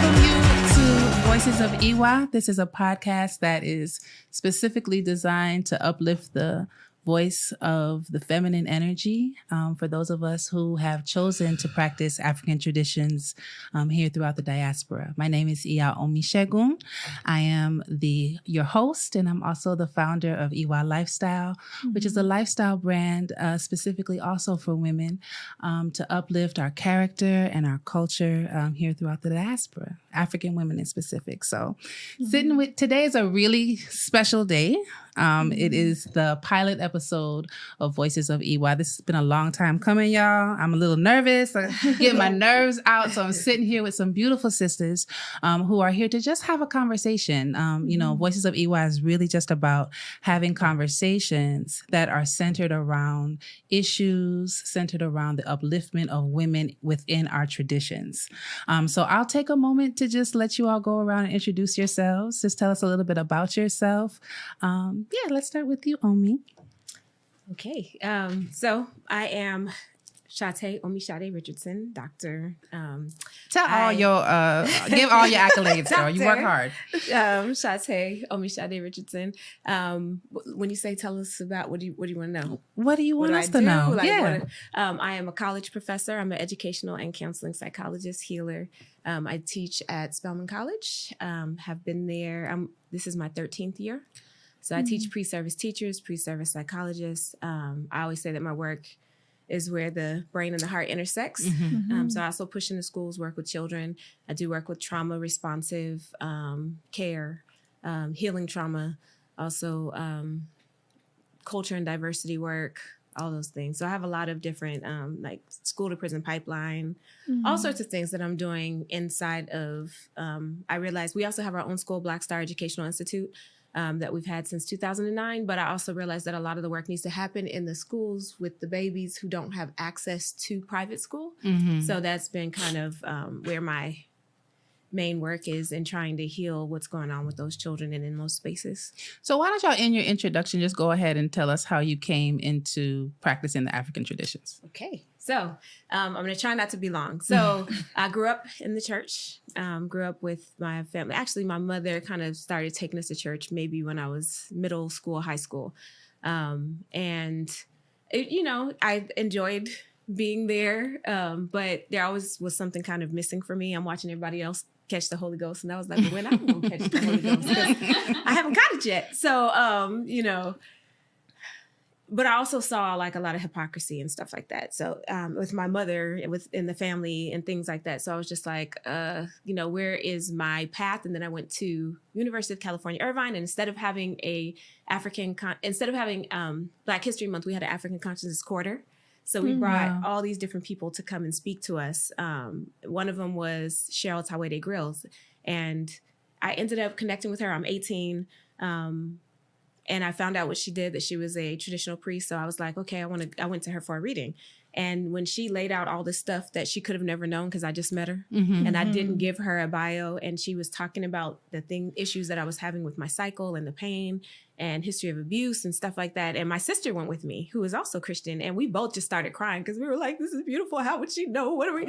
welcome you to Voices of IWA. This is a podcast that is specifically designed to uplift the voice of the feminine energy for those of us who have chosen to practice African traditions here throughout the diaspora. My name is Iya Omisegun. I am your host, and I'm also the founder of IWA Lifestyle, which is a lifestyle brand specifically also for women to uplift our character and our culture here throughout the diaspora, African women in specific. So today is a really special day. It is the pilot episode of Voices of IWA. This has been a long time coming, y'all. I'm a little nervous. I'm getting my nerves out. So I'm sitting here with some beautiful sisters who are here to just have a conversation. Voices of IWA is really just about having conversations that are centered around issues, centered around the upliftment of women within our traditions. So I'll take a moment to just let you all go around and introduce yourselves. Just tell us a little bit about yourself. Let's start with you, Omi. Okay. So I am Chatee Omisade Richardson, doctor. Give all your accolades, girl. You work hard. Chatee Omisade Richardson. When you say tell us about, what do you want to know? What do you want us to know? I am a college professor. I'm an educational and counseling psychologist, healer. I teach at Spelman College. Have been there. This is my 13th year. So I teach pre-service teachers, pre-service psychologists. I always say that my work is where the brain and the heart intersects. So I also push into schools, work with children. I do work with trauma responsive care, healing trauma, also culture and diversity work, all those things. So I have a lot of different like school to prison pipeline, all sorts of things that I'm doing inside of, I realized we also have our own school, Black Star Educational Institute, that we've had since 2009. But I also realized that a lot of the work needs to happen in the schools with the babies who don't have access to private school. So that's been kind of where my main work is in trying to heal what's going on with those children and in those spaces. So why don't y'all, in your introduction, just go ahead and tell us how you came into practicing the African traditions. Okay. So I'm going to try not to be long. So I grew up in the church, grew up with my family. Actually, my mother kind of started taking us to church maybe when I was middle school, high school. I enjoyed being there, but there always was something kind of missing for me. I'm watching everybody else catch the Holy Ghost. And I was like, well, when I'm going to catch the Holy Ghost? 'Cause I haven't got it yet. So, but I also saw like a lot of hypocrisy and stuff like that. So with my mother, in the family and things like that. So I was just like, where is my path? And then I went to University of California, Irvine. And instead of having Black History Month, we had an African Consciousness Quarter. So we brought all these different people to come and speak to us. One of them was Cheryl Tawede Grills. And I ended up connecting with her. I'm 18. And I found out what she did, that she was a traditional priest. So I was like, okay, I went to her for a reading. And when she laid out all this stuff that she could have never known because I just met her and I didn't give her a bio, and she was talking about issues that I was having with my cycle and the pain and history of abuse and stuff like that. And my sister went with me, who is also Christian, and we both just started crying because we were like, this is beautiful. How would she know? What are we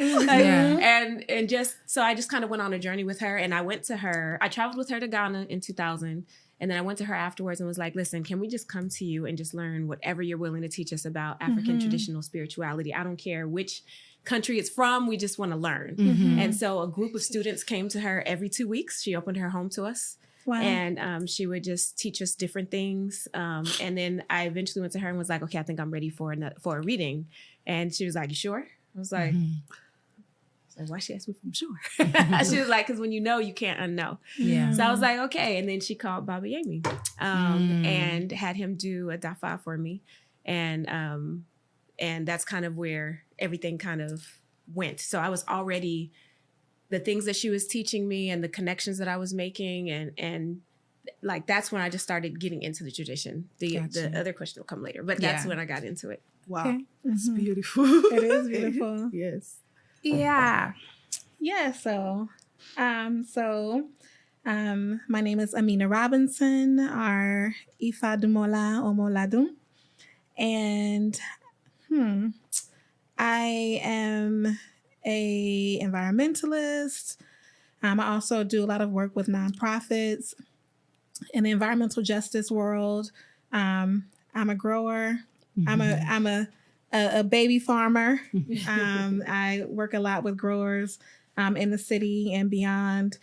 so I just kind of went on a journey with her, and I went to her. I traveled with her to Ghana in 2000. And then I went to her afterwards and was like, listen, can we just come to you and just learn whatever you're willing to teach us about African traditional spirituality? I don't care which country it's from. We just want to learn. And so a group of students came to her every 2 weeks. She opened her home to us. Wow. And she would just teach us different things. And then I eventually went to her and was like, okay, I think I'm ready for a reading. And she was like, you sure? I was like... Like, why she asked me if I'm sure? She was like, because when you know, you can't unknow. Yeah. So I was like, okay. And then she called Baba Yemi and had him do a dafa for me. And that's kind of where everything kind of went. So I was already, the things that she was teaching me and the connections that I was making and like, that's when I just started getting into the tradition. The other question will come later, but that's when I got into it. Wow. Okay. It's beautiful. It is beautiful. Yes. Yeah. So my name is Amina Robinson, or Ifa Dumola Omoladum. And I am a environmentalist. I also do a lot of work with nonprofits in the environmental justice world. I'm a grower. I'm a baby farmer. I work a lot with growers in the city and beyond.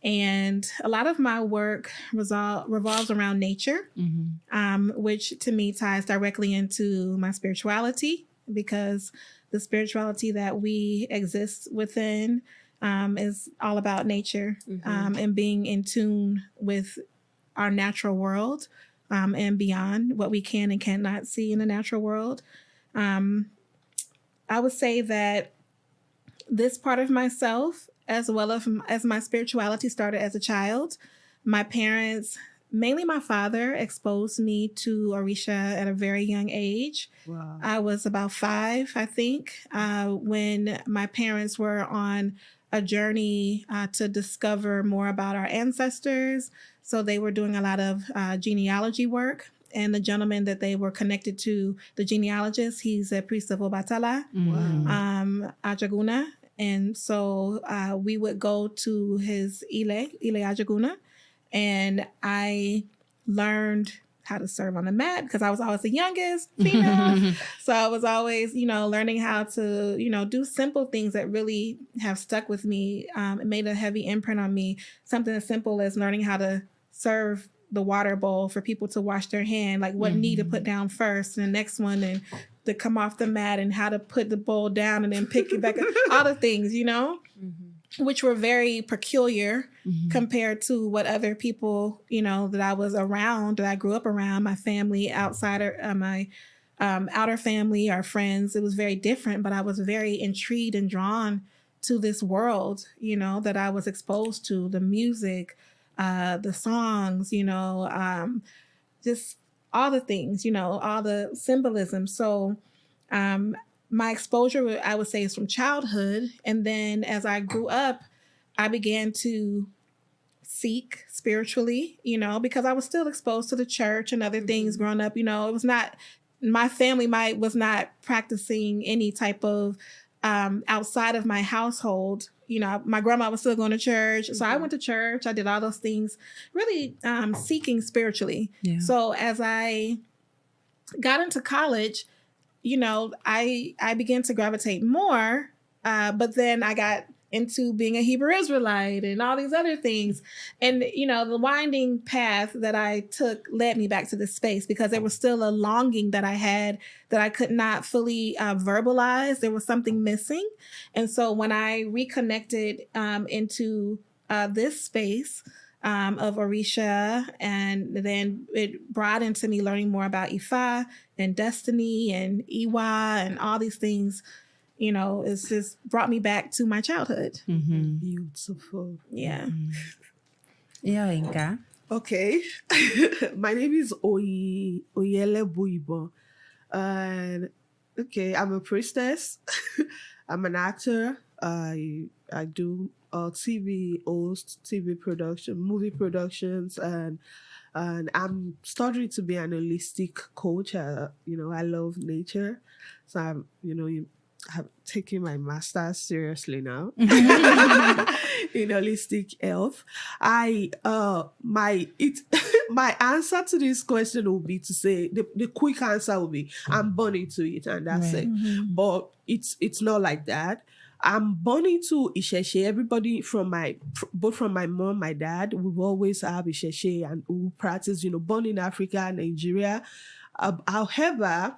And a lot of my work revolves around nature, which to me ties directly into my spirituality, because the spirituality that we exist within is all about nature and being in tune with our natural world and beyond what we can and cannot see in the natural world. I would say that this part of myself, as well as my spirituality, started as a child. My parents, mainly my father, exposed me to Orisha at a very young age. Wow. I was about 5, I think, when my parents were on a journey to discover more about our ancestors. So they were doing a lot of genealogy work. And the gentleman that they were connected to, the genealogist, he's a priest of Obatala, Ajaguna. And so we would go to his Ile Ajaguna, and I learned how to serve on the mat because I was always the youngest female. So I was always, learning how to, do simple things that really have stuck with me. It made a heavy imprint on me. Something as simple as learning how to serve the water bowl for people to wash their hand, like what knee to put down first and the next one, and to come off the mat, and how to put the bowl down and then pick it back up. All the things, which were very peculiar compared to what other people, that I was around, that I grew up around, my family, my outer family, our friends. It was very different, but I was very intrigued and drawn to this world, that I was exposed to, the music, the songs, just all the things, all the symbolism. So my exposure, I would say, is from childhood. And then as I grew up, I began to seek spiritually, because I was still exposed to the church and other things growing up. It was not, my family was not practicing any type of outside of my household. My grandma was still going to church. So I went to church. I did all those things, really seeking spiritually. Yeah. So as I got into college, I began to gravitate more. But then I got into being a Hebrew Israelite and all these other things. And, the winding path that I took led me back to this space because there was still a longing that I had that I could not fully verbalize. There was something missing. And so when I reconnected into this space of Orisha, and then it brought into me learning more about Ifa and destiny and Iwa and all these things, it's just brought me back to my childhood. Beautiful. Yeah. Iya Oyinka. Okay. My name is Iya Elebuibon. And I'm a priestess. I'm an actor. I do TV host, TV production, movie productions, and I'm starting to be an holistic coach. I love nature. So I'm, have taken my master's seriously now in holistic health. My answer to this question will be to say the quick answer will be I'm born into it, and that's it. But it's not like that. I'm born into Isheshe. Everybody both from my mom, my dad, we've always have Isheshe and we practice, born in Africa, Nigeria. However,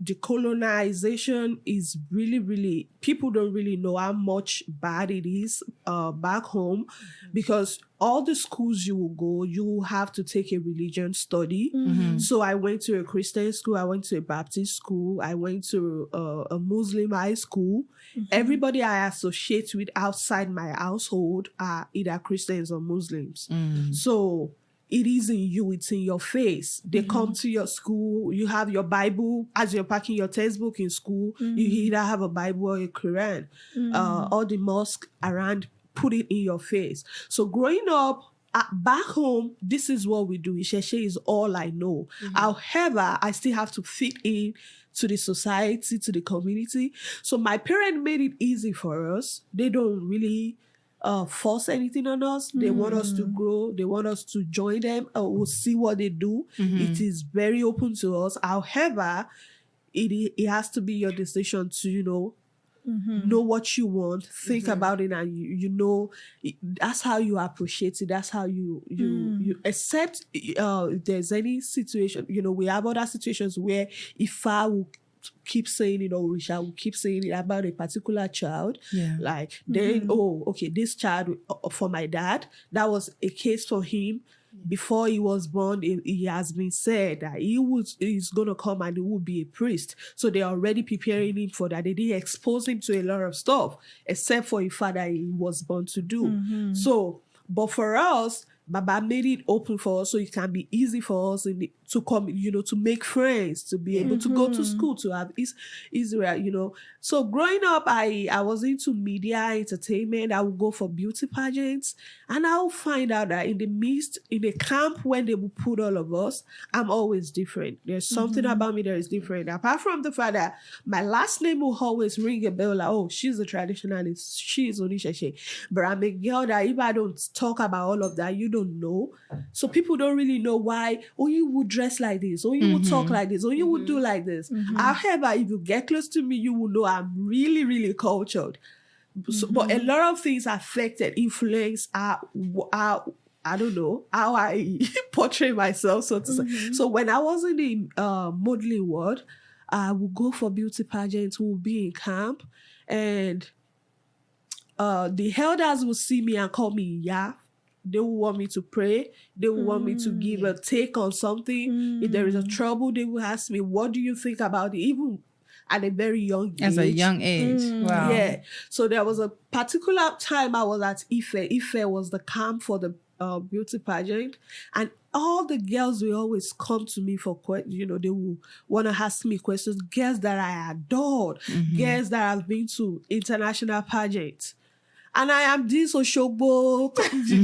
the colonization is really, really, people don't really know how much bad it is back home, because all the schools you will go, you will have to take a religion study. So I went to a Christian school, I went to a Baptist school, I went to a Muslim high school. Everybody I associate with outside my household are either Christians or Muslims. So it is in you, it's in your face. They come to your school, you have your Bible, as you're packing your textbook in school, you either have a Bible or a Quran. All the mosque around put it in your face. So growing up, back home, this is what we do. Isheshe is all I know. However, I still have to fit in to the society, to the community. So my parents made it easy for us. They don't really force anything on us. They want us to grow. They want us to join them. We'll see what they do. It is very open to us. However, it has to be your decision to, know what you want, think about it, and that's how you appreciate it. That's how you accept. If there's any situation, we have other situations where if I will keep saying it, or Risha will keep saying it about a particular child, then this child, for my dad, that was a case for him. Before he was born, it has been said that he's going to come and he will be a priest. So they're already preparing him for that. They didn't expose him to a lot of stuff, except for a father he was born to do. So, but for us, Baba made it open for us so it can be easy for us to come, to make friends, to be able to go to school, to have Israel, So growing up, I was into media, entertainment. I would go for beauty pageants, and I would find out that in the camp when they would put all of us, I'm always different. There's something about me that is different. Apart from the fact that my last name will always ring a bell, like, oh, she's a traditionalist, she's Onisheshe. But I'm a girl that if I don't talk about all of that, you don't know. So people don't really know why, you would dress like this, or you would talk like this, or you would do like this. However, if you get close to me, you will know I'm really, really cultured. So, but a lot of things affected, influence how I don't know, how I portray myself, so to say. So when I was in the modeling world, I would go for beauty pageants, we'll be in camp, and the elders will see me and call me Iya. They will want me to pray. They will want me to give a take on something. If there is a trouble, they will ask me, what do you think about it? Even at a very young age. As a young age. Wow. Yeah. So there was a particular time I was at Ife. Ife was the camp for the beauty pageant. And all the girls will always come to me for questions. They will want to ask me questions. Girls that I adored. Girls that have been to international pageants. And I am this Oshogbo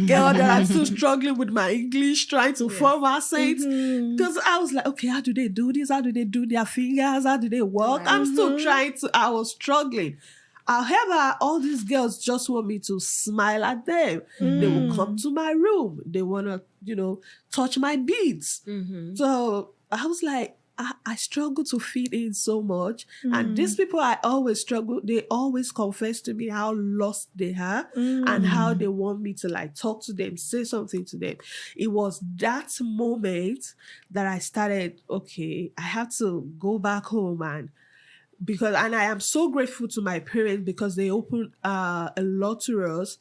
girl that I'm still struggling with my English, trying to form accents. Because I was like, okay, how do they do this? How do they do their fingers? How do they walk? I'm still I was struggling. However, all these girls just want me to smile at them. They will come to my room. They want to, touch my beads. So I was like, I struggle to fit in so much. And these people I always struggle, they always confess to me how lost they are and how they want me to talk to them, say something to them. It was that moment that I started, okay, I have to go back home and I am so grateful to my parents because they opened a lot to us.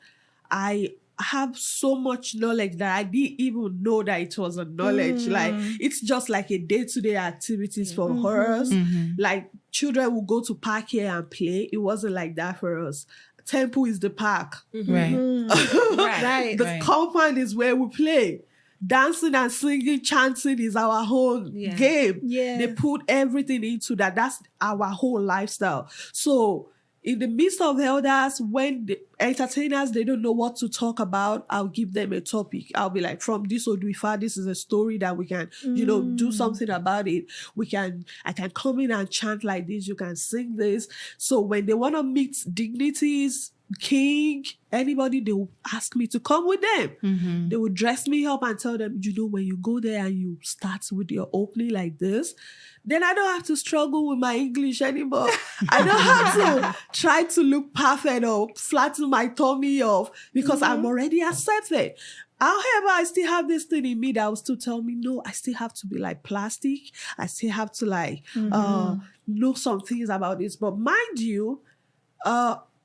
I have so much knowledge that I didn't even know that it was a knowledge. It's just like a day-to-day activities for us. Like children will go to park here and play. It wasn't like that for us. Temple is the park. Right. The compound is where we play. Dancing and singing, chanting is our whole game. Yeah. They put everything into that. That's our whole lifestyle. So in the midst of elders, when the entertainers, they don't know what to talk about, I'll give them a topic. I'll be like, from this Oduifa, this is a story that we can, do something about it. I can come in and chant like this. You can sing this. So when they want to meet dignities, king, anybody, they will ask me to come with them. They will dress me up and tell them, when you go there and you start with your opening like this, then I don't have to struggle with my English anymore. I don't have to try to look perfect or flatten my tummy off because I'm already accepted. However, I still have this thing in me that will still tell me, no, I still have to be like plastic. I still have to know some things about this. But mind you,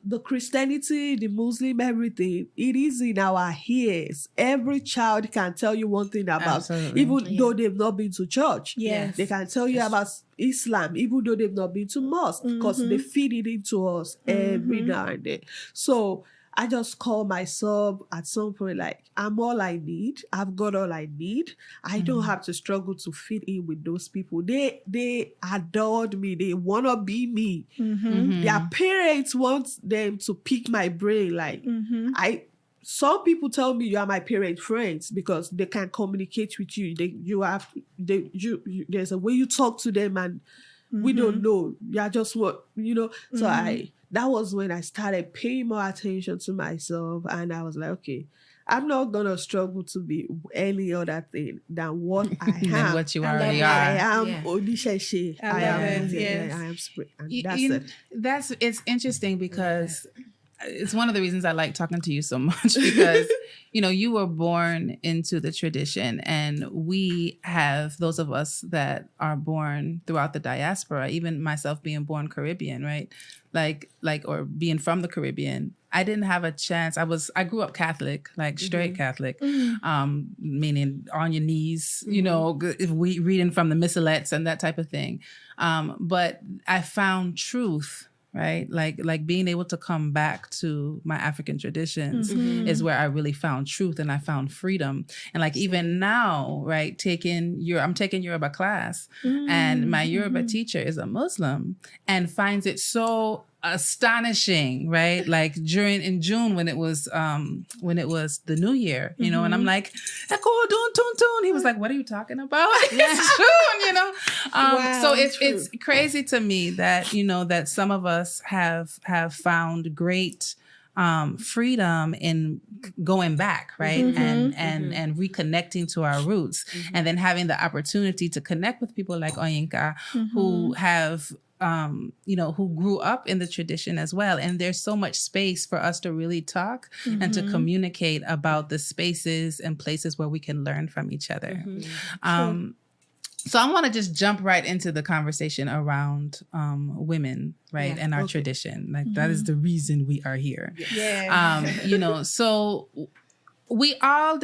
the Christianity, the Muslim, everything, it is in our ears. Every child can tell you one thing about, even though they've not been to church. Yes. They can tell you about Islam, even though they've not been to mosque, because they feed it into us every now and then. So I just call myself at some point like, I'm all I need. I've got all I need. I don't have to struggle to fit in with those people. They adored me. They want to be me. Their parents want them to pick my brain. Like, some people tell me you are my parent friends because they can communicate with you. There's a way you talk to them and we don't know. You are just what, So that was when I started paying more attention to myself. And I was like, okay, I'm not going to struggle to be any other thing than what I am. Than what you already are. I am Yeah. Odisheshe. I love it, yes. I am spring. And that's it. It's interesting because it's one of the reasons I like talking to you so much because, you were born into the tradition, and we have, those of us that are born throughout the diaspora, even myself being born Caribbean, right? Or being from the Caribbean, I didn't have a chance. I grew up Catholic, like straight Catholic, meaning on your knees, if we reading from the missalettes and that type of thing. But I found truth, right? Like being able to come back to my African traditions is where I really found truth, and I found freedom. And like even now, right, I'm taking Yoruba class, and my Yoruba teacher is a Muslim and finds it so astonishing, right? Like in June when it was the New Year, and I'm like, Echo Dun Tun Tun. He was like, what are you talking about? It's June, Wow, so it's crazy to me that that some of us have found great freedom in going back, right? And reconnecting to our roots, and then having the opportunity to connect with people like Oyinka who have who grew up in the tradition as well. And there's so much space for us to really talk and to communicate about the spaces and places where we can learn from each other. So I want to just jump right into the conversation around women, right? And our tradition. Like that is the reason we are here. Yeah. So we all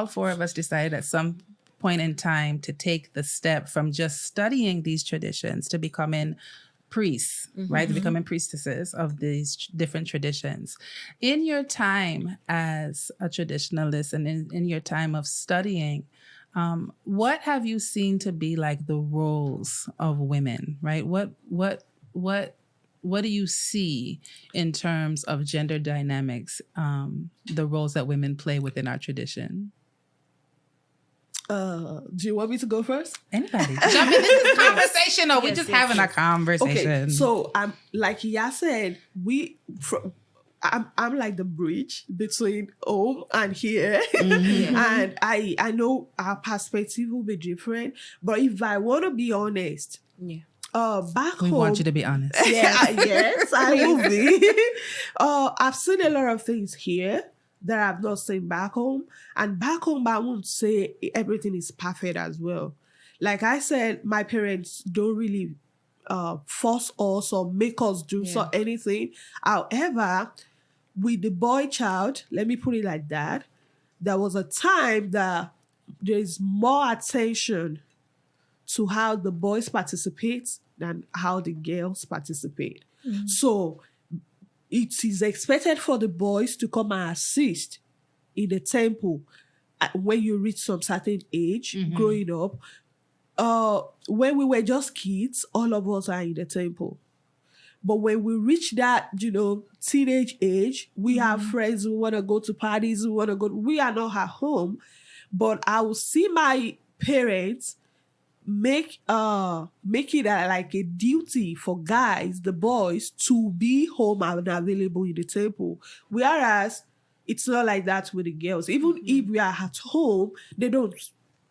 four of us decided at some point in time to take the step from just studying these traditions to becoming priests, right? To becoming priestesses of these different traditions. In your time as a traditionalist and in your time of studying, what have you seen to be like the roles of women, right? What do you see in terms of gender dynamics, the roles that women play within our tradition? Do you want me to go first? Anybody. Jump in. This is conversational. We're just having a conversation. Okay, so like Iya said, I'm like the bridge between home and here. And I know our perspective will be different. But if I want to be honest, back home. We want you to be honest. Yes, I will be. I've seen a lot of things here that I've not seen back home. And back home, I won't say everything is perfect as well. Like I said, my parents don't really force us or make us do anything. However, with the boy child, let me put it like that, there was a time that there's more attention to how the boys participate than how the girls participate. So it is expected for the boys to come and assist in the temple when you reach some certain age, growing up. When we were just kids, all of us are in the temple. But when we reach that, teenage age, we have friends who want to go to parties, we are not at home. But I will see my parents make it like a duty for guys, the boys, to be home and available in the temple. Whereas it's not like that with the girls. Even if we are at home, they don't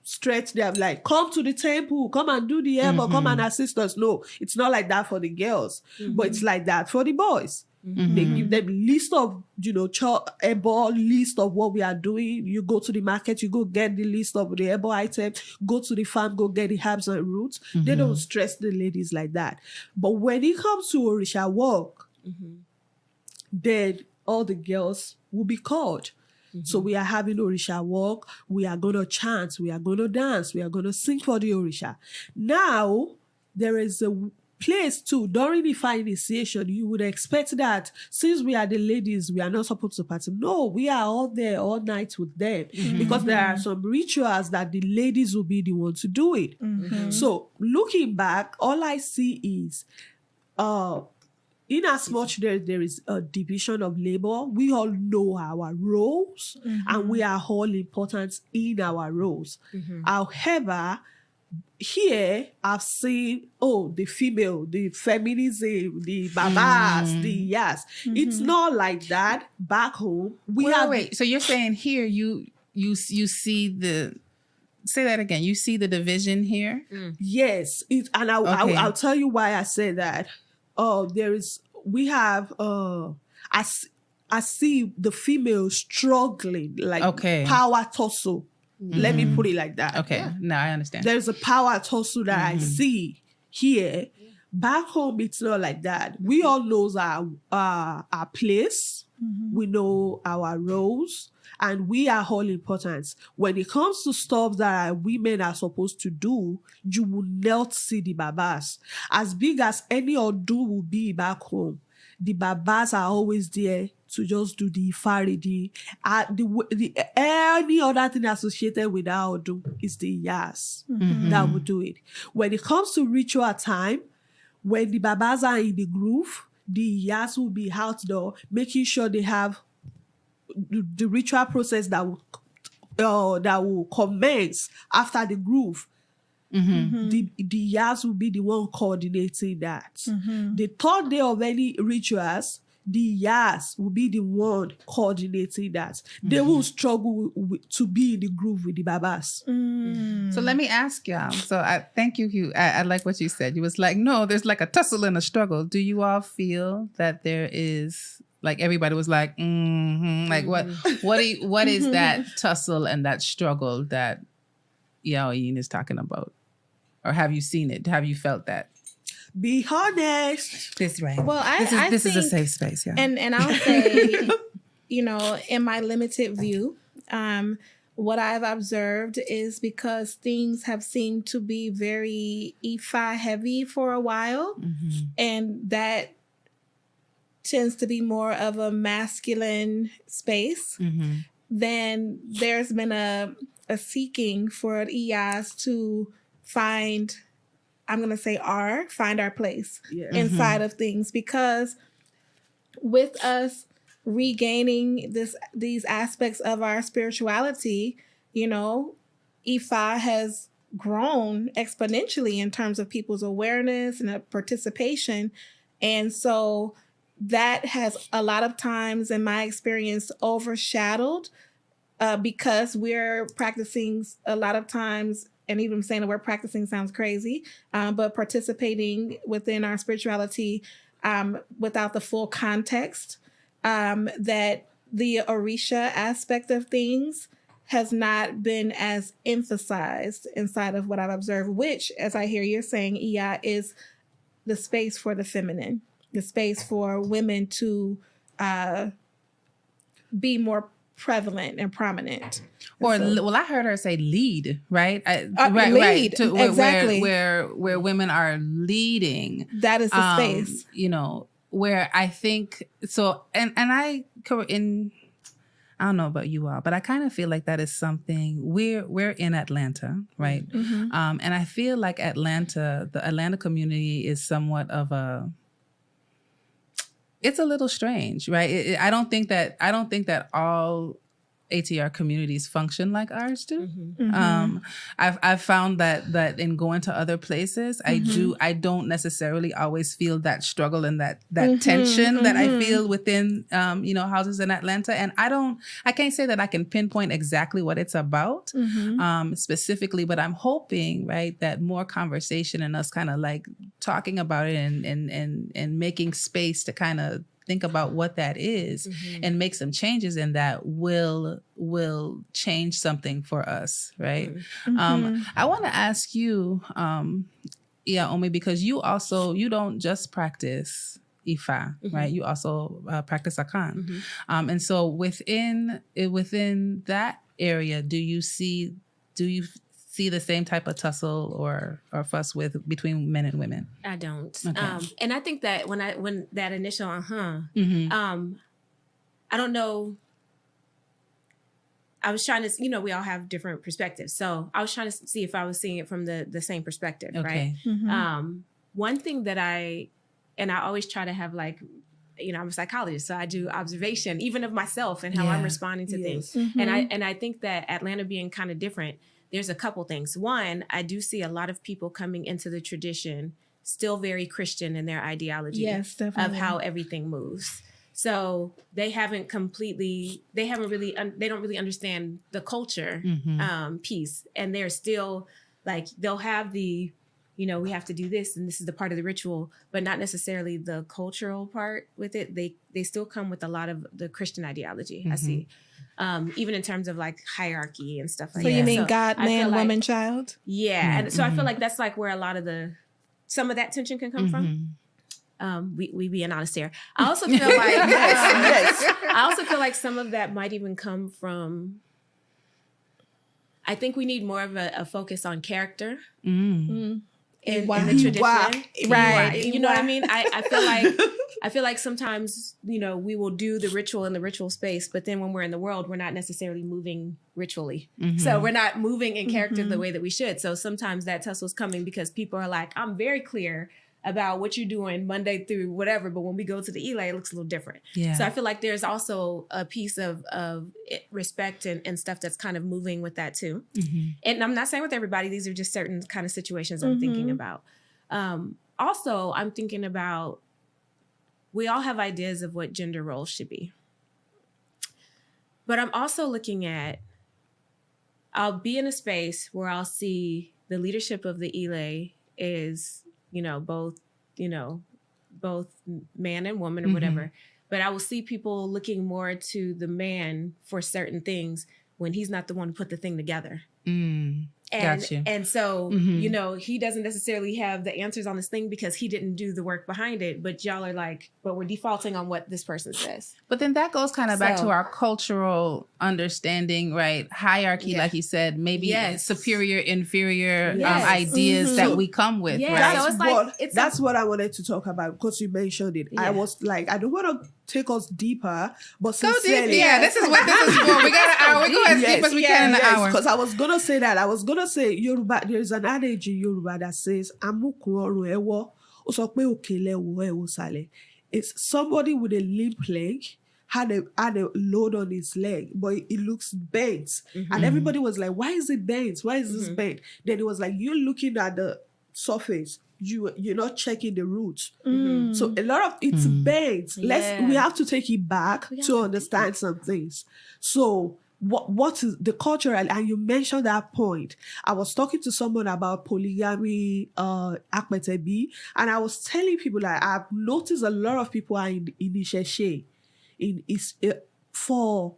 stretch them like, come to the temple, come and do the elbow, come and assist us. No, it's not like that for the girls, but it's like that for the boys. They give them list of, herbal list of what we are doing. You go to the market, you go get the list of the herbal items, go to the farm, go get the herbs and roots. They don't stress the ladies like that. But when it comes to Orisha work, then all the girls will be called. So we are having Orisha work, we are going to chant, we are going to dance, we are going to sing for the Orisha. Now, there is a place too, during the fire initiation, you would expect that since we are the ladies, we are not supposed to participate. No, we are all there all night with them because there are some rituals that the ladies will be the ones to do it. So looking back, all I see is in as much there is a division of labor, we all know our roles and we are all important in our roles. However, here I've seen, the female, the feminism, the babas, the yes. It's not like that back home. Wait. So you're saying here you see the, say that again. You see the division here? Yes, I'll tell you why I say that. I see the female struggling, like power tussle. Let me put it like that. Okay, now I understand. There's a power tussle that I see here. Back home, it's not like that. We all know our place. We know our roles. And we are all important. When it comes to stuff that women are supposed to do, you will not see the babas. As big as any Odu will be back home, the babas are always there to just do the ifari, any other thing associated with that Odu is the Iyas that will do it. When it comes to ritual time, when the babas are in the groove, the Iyas will be out there making sure they have the ritual process that will commence after the groove. The Iyas will be the one coordinating that. The third day of any rituals, the Iyas will be the one coordinating that. They will struggle to be in the groove with the babas. So let me ask y'all. So I thank you. I like what you said. You was like, no, there's like a tussle and a struggle. Do you all feel that there is, like everybody was like, like what is that tussle and that struggle that Iya Oyin is talking about? Or have you seen it? Have you felt that? Be honest. That's right. Well, this is a safe space, yeah. And I'll say, in my limited view, what I've observed is because things have seemed to be very Ifa heavy for a while, and that tends to be more of a masculine space, then there's been a seeking for Iyas to find our place inside of things, because with us regaining these aspects of our spirituality, Ifa has grown exponentially in terms of people's awareness and participation. And so that has a lot of times, in my experience, overshadowed because we're practicing a lot of times, and even saying the word practicing sounds crazy, but participating within our spirituality without the full context, that the Orisha aspect of things has not been as emphasized inside of what I've observed, which, as I hear you saying, Iya, is the space for the feminine, the space for women to be more prevalent and prominent. I heard her say lead, right? Lead, exactly. Where women are leading. That is the space. Where I think so, and I don't know about you all, but I kind of feel like that is something we're in Atlanta, right? And I feel like the Atlanta community is somewhat of it's a little strange, right? I don't think that all ATR communities function like ours do. I've found that in going to other places, I don't necessarily always feel that struggle and that tension that I feel within houses in Atlanta. And I can't say that I can pinpoint exactly what it's about specifically, but I'm hoping, right, that more conversation and us kind of like talking about it and making space to kind of think about what that is and make some changes in that will change something for us, right? I want to ask you, Iya Omi, because you don't just practice Ifa, right? You also practice Akan. And so within that area, do you see the same type of tussle or fuss between men and women? I don't. Okay. And I think that when that initial I don't know. I was trying to, we all have different perspectives. So I was trying to see if I was seeing it from the same perspective, right? One thing that I always try to have, like, I'm a psychologist, so I do observation even of myself and how I'm responding to things. And I think that Atlanta being kind of different, there's a couple things. One, I do see a lot of people coming into the tradition still very Christian in their ideology of how everything moves. So they haven't really, they don't really understand the culture piece. And they're still like, they'll have the, you know, we have to do this and this is the part of the ritual, but not necessarily the cultural part with it. They still come with a lot of the Christian ideology, I see. Even in terms of like hierarchy and stuff like that. So you mean God, man, woman, child? Yeah. And so I feel like that's like where a lot of some of that tension can come from. We being honest here. I also feel like I also feel like some of that might even come from, I think we need more of a focus on character in the tradition. Right. You know what I mean? I feel like sometimes, you know, we will do the ritual in the ritual space, but then when we're in the world, we're not necessarily moving ritually. So we're not moving in character the way that we should. So sometimes that tussle's coming because people are like, I'm very clear about what you're doing Monday through whatever, but when we go to the Ile, it looks a little different. Yeah. So I feel like there's also a piece of respect and stuff that's kind of moving with that too. And I'm not saying with everybody, these are just certain kind of situations I'm thinking about. Also, I'm thinking about, we all have ideas of what gender roles should be. But I'm also looking at, I'll be in a space where I'll see the leadership of the Ile is, both man and woman or whatever. But I will see people looking more to the man for certain things when he's not the one who put the thing together. And so, he doesn't necessarily have the answers on this thing because he didn't do the work behind it. But y'all are like, but we're defaulting on what this person says. But then that goes kind of back to our cultural understanding, right? Hierarchy, like you said, maybe superior, inferior ideas that we come with. Yeah. Right? So that's what I wanted to talk about because you mentioned it. Yeah. I was like, I don't want to take us deeper, but sincerely. Deep. Yeah, this is what this is for. We got an hour. We go as deep as we can in an hour. Because I was going to say that. I was going to say Yoruba, there's an adage in Yoruba that says, it's somebody with a limp leg had a load on his leg, but it looks bent. And everybody was like, why is it bent? Why is this bent? Then it was like, you're looking at the surface. You're not checking the roots. So a lot of it's bent. We have to take it back to understand some things. So what is the cultural, and you mentioned that point. I was talking to someone about polygamy, Akmetebi, and I was telling people that I've noticed a lot of people are in Isheshe for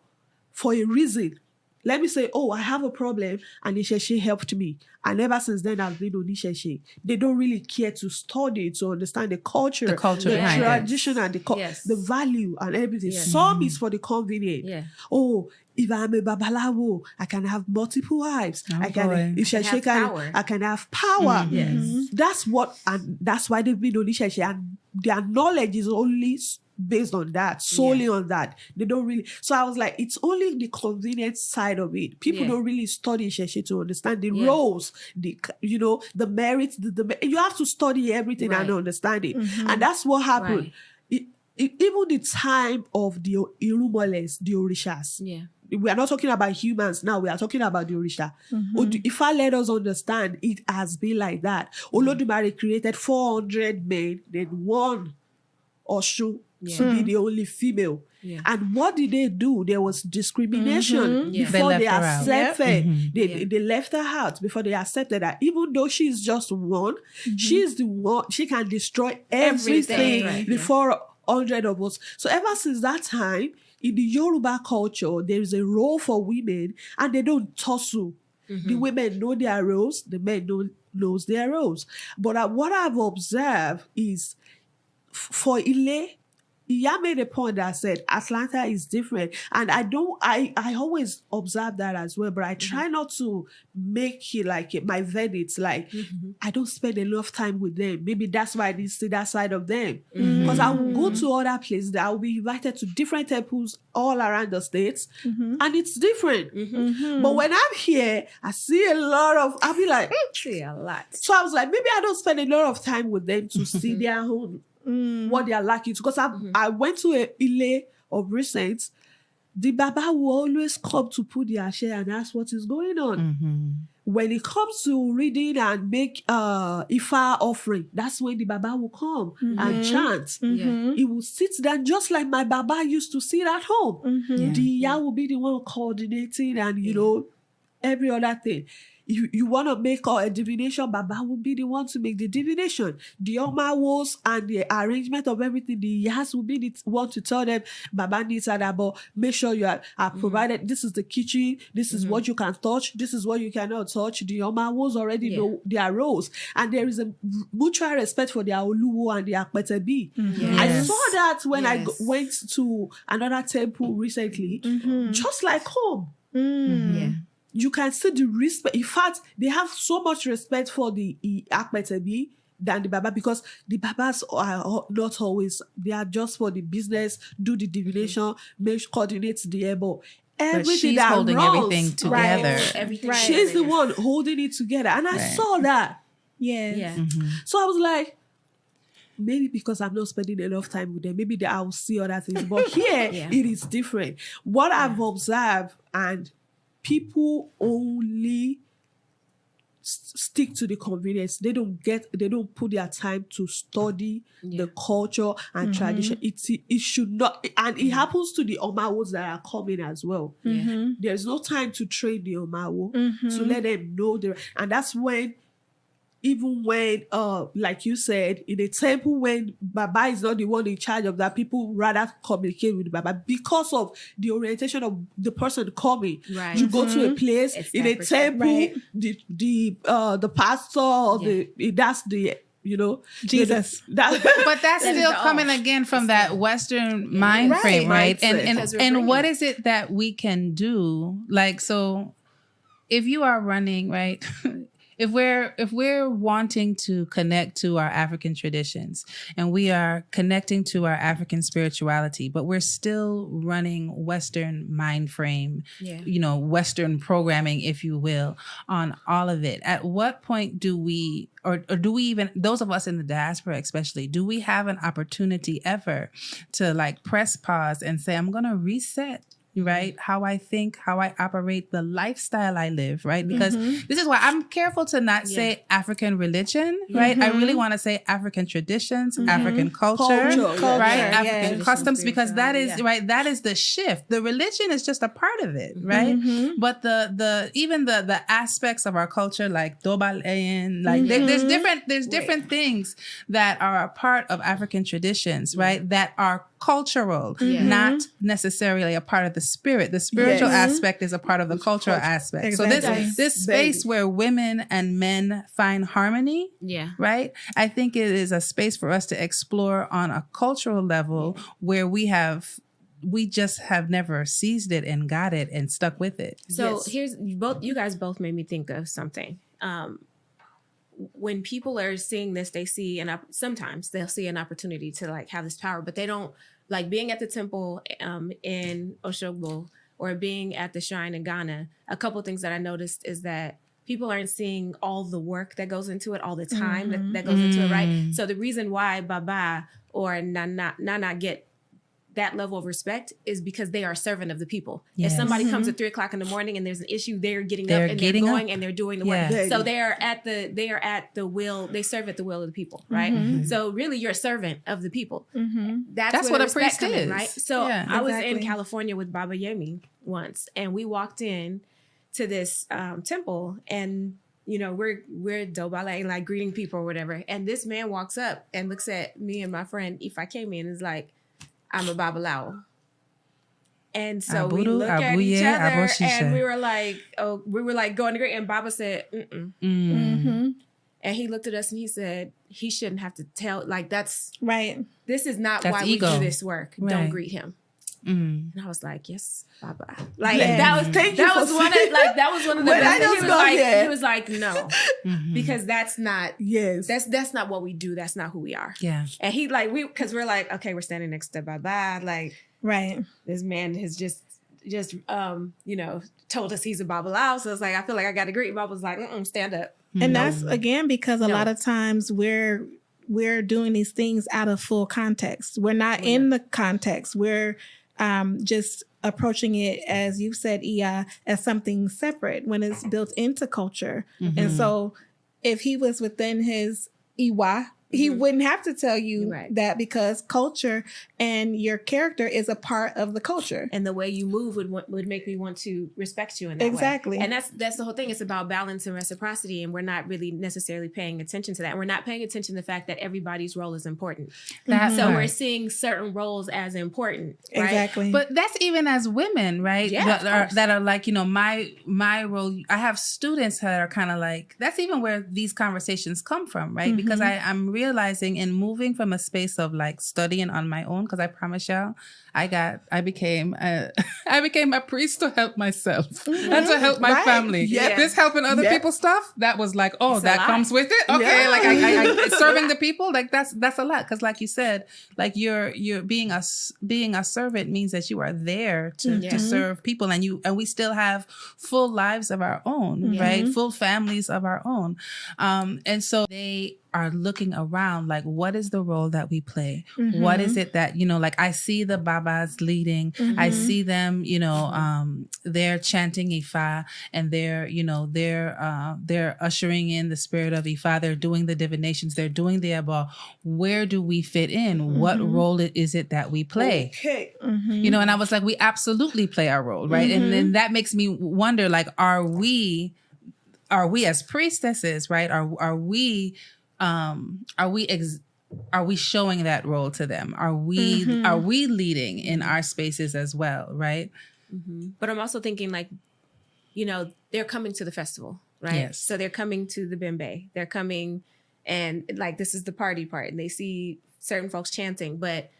a reason. Let me say, I have a problem, and Isheshe helped me. And ever since then, I've been on Isheshe. They don't really care to study, to understand the culture, the tradition, and the value and everything. Some is for the convenient. If I'm a babalawo, I can have multiple wives. I can have power. That's what, and that's why they've been on Isheshe. And their knowledge is only based on that, solely on that. They don't really. So I was like, it's only the convenient side of it. People don't really study Isheshe to understand the roles, the merits. You have to study everything and understand it. And that's what happened. Even the time of the Irumoles, the Orishas. We are not talking about humans now. We are talking about the Orisha. If I let us understand, it has been like that. Olodumare created 400 men, then one Oshu to be the only female. And what did they do? There was discrimination before they accepted. They left her out before they accepted that. Even though she's just one, she's the one. She can destroy everything before 100 of us. So ever since that time, in the Yoruba culture, there is a role for women, and they don't tussle. The women know their roles, the men knows their roles. But what I've observed is, for Ile, Iya made a point that said Atlanta is different. And I always observe that as well, but I try not to make it like my verdict. Like, I don't spend enough time with them. Maybe that's why I didn't see that side of them. Because I will go to other places, I will be invited to different temples all around the states, and it's different. But when I'm here, I see a lot of, I'll be like, see a lot. So I was like, maybe I don't spend a lot of time with them to see their own what they are lacking. Because I went to a Ile of recent, the Baba will always come to put their share and ask what is going on. Mm-hmm. When it comes to reading and make Ifa offering, that's when the Baba will come and chant. Mm-hmm. He will sit down just like my Baba used to sit at home. Mm-hmm. Yeah. The Iya will be the one coordinating and, you know, every other thing. You want to make a divination, Baba will be the one to make the divination. The Omawos and the arrangement of everything, the Iyas will be the one to tell them, Baba needs that, but make sure you are provided. This is the kitchen. This is what you can touch. This is what you cannot touch. The Omawos already know their roles. And there is a mutual respect for their Oluwo and their Akpetebi. I Yes. saw that when I went to another temple recently, just like home. Yeah. You can see the respect. In fact, they have so much respect for the Akpetebi than the Baba, because the Babas are not always, they are just for the business, do the divination, coordinate the ebo. Everything she's that holding runs, everything together. Everything. She's the one holding it together. And I saw that. Yes. Yeah. So I was like, maybe because I'm not spending enough time with them, maybe that I will see other things. But here, it is different. What I've observed, and people only stick to the convenience. They don't put their time to study the culture and tradition. It should not, and it happens to the Omawos that are coming as well. There's no time to train the Omawo, to let them know and that's when, even when, like you said, in a temple, when Baba is not the one in charge of that, people rather communicate with Baba because of the orientation of the person coming. Right. You go to a place It's in that a temple, Right. the pastor, or that's the, you know, Jesus. That, But that's That is still the coming off. again from that Western mind Right. frame, right? Mindset. And what is it that we can do? Like, so if you are running, right? If we're wanting to connect to our African traditions, and we are connecting to our African spirituality, but we're still running Western mind frame, you know, Western programming, if you will, on all of it, at what point do we, or do we even, those of us in the diaspora especially, do we have an opportunity ever to like press pause and say, I'm going to reset, right? How I think, how I operate, the lifestyle I live, right? Because this is why I'm careful to not say African religion, right? I really want to say African traditions, African culture, right? African customs, because that is, right? That is the shift. The religion is just a part of it, right? But even the aspects of our culture, like Dobalayan, like there's different things that are a part of African traditions, right? That are cultural, not necessarily a part of the spirit. The spiritual aspect is a part of the cultural aspect. Exactly. So this space where women and men find harmony, right? I think it is a space for us to explore on a cultural level where we just have never seized it and got it and stuck with it. So here's you guys both made me think of something. When people are seeing this, they see, sometimes they'll see an opportunity to like have this power, but they don't, like being at the temple in Oshogbo or being at the shrine in Ghana. A couple of things that I noticed is that people aren't seeing all the work that goes into it, all the time that goes into it, right? So the reason why Baba or Nana get that level of respect is because they are a servant of the people. If somebody comes at 3:00 in the morning and there's an issue, they're getting up and they're going and they're doing the work. So they are at the will, they serve at the will of the people, right? So really you're a servant of the people. That's what where a priest is, is. right? So I was in Exactly. California with Baba Yemi once, and we walked in to this temple, and you know, we're dobala, like greeting people or whatever. And this man walks up and looks at me and my friend Ifa came in and is like, I'm a Babalawo. And so we Abudu, look at Abuye, each other Aboshisha. and we were like going to greet. And Baba said, And he looked at us and he said, he shouldn't have to tell, like, this is not That's why ego. we do this work. Right. Don't greet him. And I was like, yes, Baba. Like that was one of the When best I things. just got here. He was like, no, because that's not that's not what we do. That's not who we are. Yeah. And he like because we're like, okay, we're standing next to Baba. Like this man has just you know, told us he's a Babalao. So it's like I feel like I got to greet. Baba's like, stand up. And that's again because a lot of times we're doing these things out of full context. We're not in the context. We're just approaching it, as you said, Iya, as something separate when it's built into culture. And so if he was within his Iwa, he wouldn't have to tell you that, because culture and your character is a part of the culture. And the way you move would make me want to respect you in that way. And that's the whole thing. It's about balance and reciprocity. And we're not really necessarily paying attention to that. We're not paying attention to the fact that everybody's role is important. So we're seeing certain roles as important. Right? Exactly. But that's even as women, right? Yeah, that are like, you know, my role. I have students that are kind of like, that's even where these conversations come from, right? Because I'm realizing in moving from a space of like studying on my own, because I promise y'all, I became a priest to help myself and to help my family. This helping other people stuff, that was like, oh, it's that comes with it. Okay, like I serving the people, like that's a lot. Because like you said, like you're being a servant means that you are there to serve people, and we still have full lives of our own, right? Full families of our own, and so they are looking around like, what is the role that we play? What is it that, you know, like I see the Babas leading, I see them, you know, they're chanting Ifa, and they're ushering in the spirit of Ifa. They're doing the divinations, they're doing the Eba. Where do we fit in? What role is it that we play? Okay. You know, and I was like, we absolutely play our role, right? And then that makes me wonder, like, are we as priestesses, right? Are we showing that role to them? Are we leading in our spaces as well, right? But I'm also thinking, like, you know, they're coming to the festival, right? Yes. So they're coming to the Bembe. They're coming, and like, this is the party part, and they see certain folks chanting, but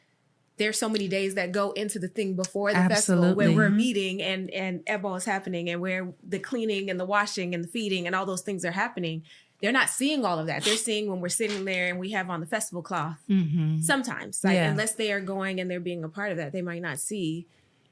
there's so many days that go into the thing before the festival where we're meeting and Ebo is happening, and where the cleaning and the washing and the feeding and all those things are happening. They're not seeing all of that. They're seeing when we're sitting there and we have on the festival cloth. Sometimes, like, unless they are going and they're being a part of that, they might not see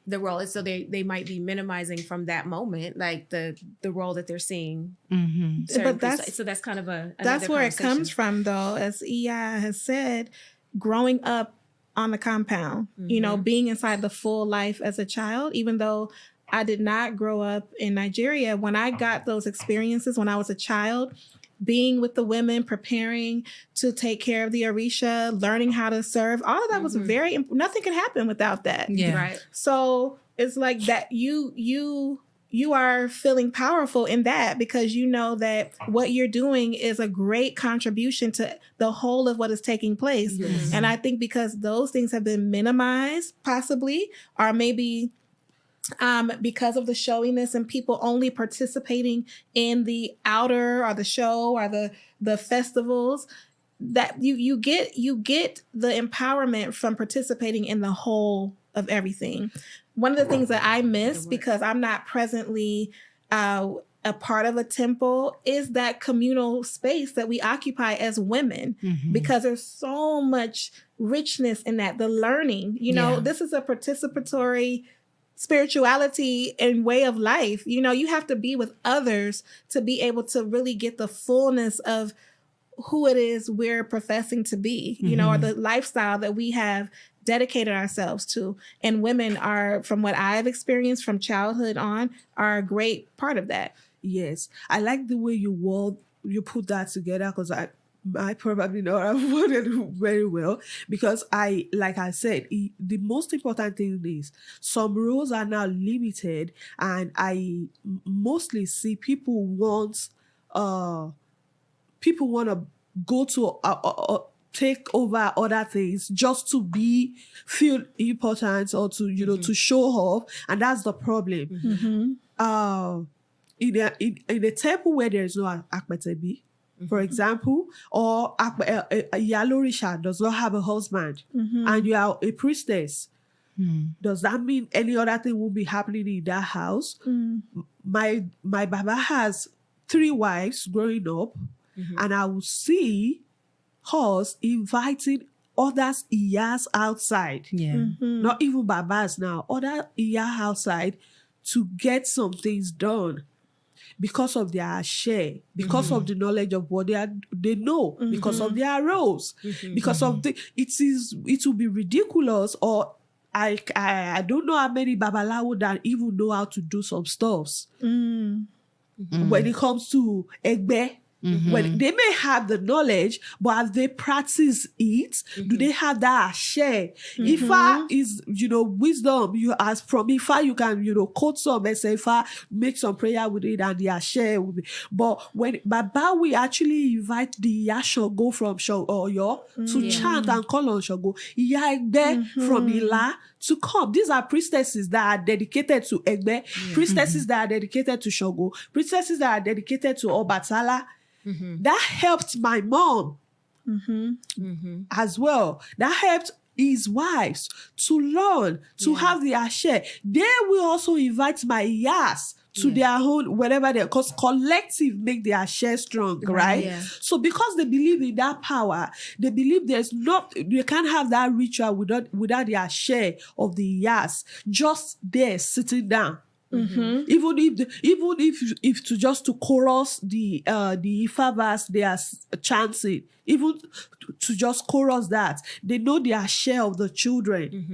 the role. And so they might be minimizing from that moment, like the role that they're seeing. But that's kind of that's where it comes from, though, as Iya has said, growing up on the compound, you know, being inside the full life as a child, even though I did not grow up in Nigeria. When I got those experiences when I was a child, being with the women, preparing to take care of the Orisha, learning how to serve, all of that was nothing could happen without that. Right. So it's like that you are feeling powerful in that, because you know that what you're doing is a great contribution to the whole of what is taking place. And I think because those things have been minimized, possibly, or maybe because of the showiness and people only participating in the outer or the show or the festivals, that you get the empowerment from participating in the whole of everything. One of the things that I miss, because I'm not presently a part of a temple, is that communal space that we occupy as women, because there's so much richness in that. The learning, you know, this is a participatory spirituality and way of life. You know, you have to be with others to be able to really get the fullness of who it is we're professing to be, you know, or the lifestyle that we have dedicated ourselves to. And women are, from what I've experienced from childhood on, are a great part of that. Yes. I like the way you put that together, because I probably not have worded it very well, because like I said, the most important thing is some roles are now limited, and I mostly see people want to go to take over other things just to feel important, or to, you know, to show off, and that's the problem. In a temple where there is no Akmetebi, for example, or Iya Olusola does not have a husband, and you are a priestess, does that mean any other thing will be happening in that house? My Baba has 3 wives growing up, and I will see us inviting others Iyas outside. Not even Babas now, other Iya outside, to get some things done, because of their share, because of the knowledge of what they know, because of their roles, because of it will be ridiculous, or I don't know how many babalawo that even know how to do some stuffs when it comes to egbe. When they may have the knowledge, but as they practice it, do they have that share? Ifa is, wisdom. You as from Ifa, you can, quote some and say Ifa, make some prayer with it and they share with it. But when Baba, we actually invite the Yashogo from Oyo to chant and call on Shogo. Iya Egbe from Ila to come. These are priestesses that are dedicated to Egbe, priestesses that are dedicated to Shogo, priestesses that are dedicated to Obatala. That helped my mom as well. That helped his wives to learn, to have their share. They will also invite my Iyas to their own, whatever they, because collective make their share strong, right? Yeah. So because they believe in that power, they believe they can't have that ritual without their share of the Iyas just there sitting down. Even if to just to chorus the Ifa verse they are chanting, even to just chorus that, they know their share of the children.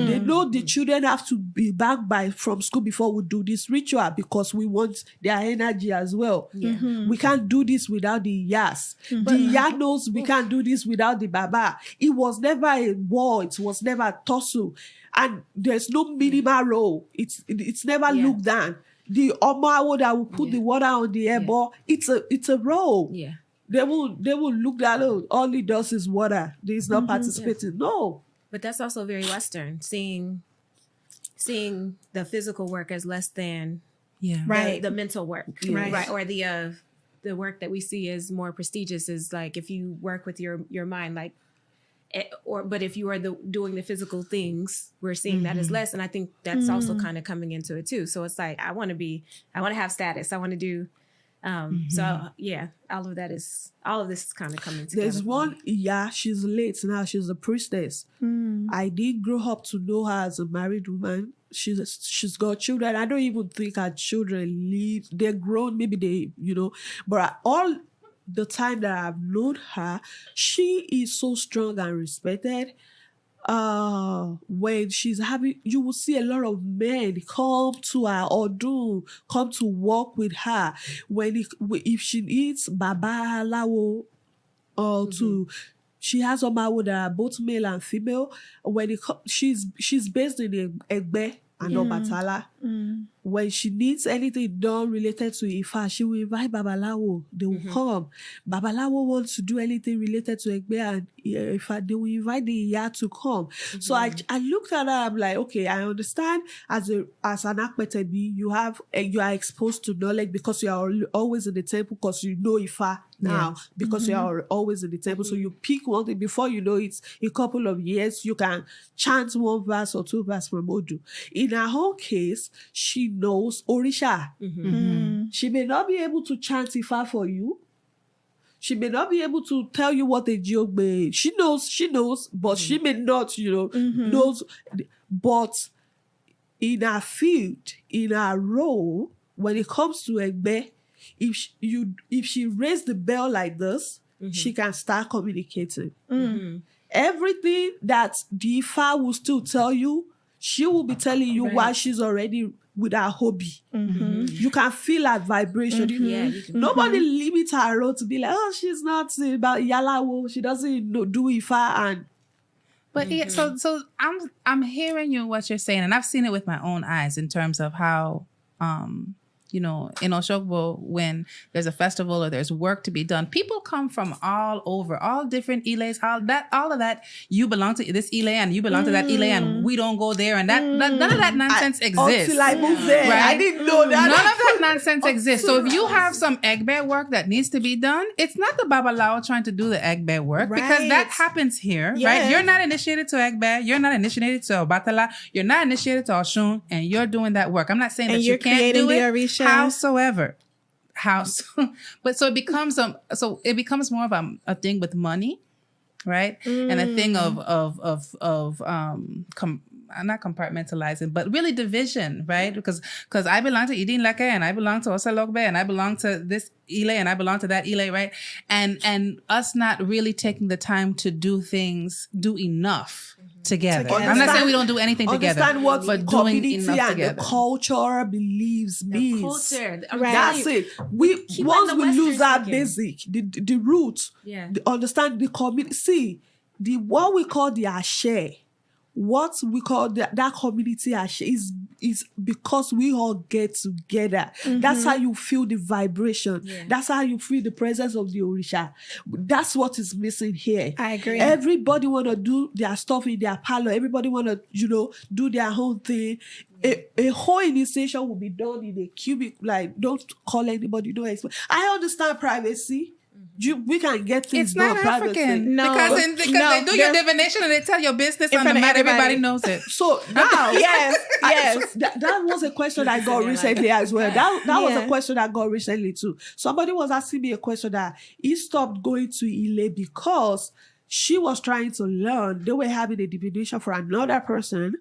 They know the children have to be back from school before we do this ritual because we want their energy as well. We can't do this without the Iyas. The Iya knows we can't do this without the Baba. It was never a war. It was never a tussle. And there's no minimal role. It's never looked down. The Omawo that will put the water on the air ball, it's a role. Yeah. They will look down, all he does is water. He's not participating. Yeah. No. But that's also very Western, seeing the physical work as less than the mental work. Right. Or the work that we see as more prestigious is like if you work with your mind, like but if you are doing the physical things, we're seeing that as less. And I think that's also kind of coming into it too. So it's like, I want to have status. I want to do, so yeah, all of this is kind of coming together. There's one, she's late now. She's a priestess. I did grow up to know her as a married woman. She's got children. I don't even think her children live. They're grown. Maybe they, but all the time that I've known her, she is so strong and respected. When she's having, you will see a lot of men come to her or come to walk with her. If she needs Baba Lawo she has Omawo that are both male and female. When she's based in Egbe and Obatala. When she needs anything done related to Ifa, she will invite Babalawo. They will come. Babalawo wants to do anything related to Egbe and Ifa, they will invite the Iya to come. So I looked at her, I'm like, okay, I understand as an Akpetebi, you are exposed to knowledge because you are always in the temple because you know Ifa now, because you are always in the temple. So you pick one thing, before you know it's a couple of years, you can chant one verse or two verses from Odu. In her whole case, she knows Orisha. She may not be able to chant Ifa for you. She may not be able to tell you what a Jiogbe. She knows, but she may not, knows. But in her field, in her role, when it comes to Egbe, if she raised the bell like this, she can start communicating. Everything that the Ifa will still tell you, she will be telling you while she's already with her hobby. You can feel her vibration. Nobody limits her role to be like, oh, she's not about Yalawo. She doesn't do Ifa and. But so I'm hearing what you're saying, and I've seen it with my own eyes in terms of how in Oshogbo, when there's a festival or there's work to be done, people come from all over, all different Iles, all of that. You belong to this Ile and you belong to that Ile, and we don't go there, and none of that nonsense exists. Until I moved there, right? I didn't know that. None of that nonsense exists. So if you have some Egbe work that needs to be done, it's not the Babalao trying to do the Egbe work, because that happens here, right? You're not initiated to Egbe, you're not initiated to Obatala, you're not initiated to Oshun, and you're doing that work. I'm not saying that you can't do it. Howsoever, but so it becomes more of a thing with money, right? And a thing of not compartmentalizing, but really division, right? Because I belong to Idin Lake and I belong to Osalogbe and I belong to this Ile and I belong to that Ile, right? And us not really taking the time to do enough together. Understand- I'm not saying we don't do anything together, Understand what but doing community enough and together. the cultural beliefs means. Culture. Right. That's it. We Keep once letting the we lose Westerns our take it. basic, the root, Yeah. understand the community. See, what we call the ashe, what we call that community ashe is because we all get together. That's how you feel the vibration. Yeah. That's how you feel the presence of the Orisha. That's what is missing here. I agree. Everybody want to do their stuff in their parlor. Everybody want to, do their own thing. A whole initiation will be done in a cubic. Like, don't call anybody. I understand privacy. We can get things It's done not privacy. African. No. Because No, they do your there's- divination and they tell your business In on the front of mat. Everybody everybody. knows it. So now, Yes, yes. so that was a question I got They're like, recently as well. That was a Yeah. question I got recently too. Somebody was asking me a question that he stopped going to Ile because she was trying to learn. They were having a divination for another person,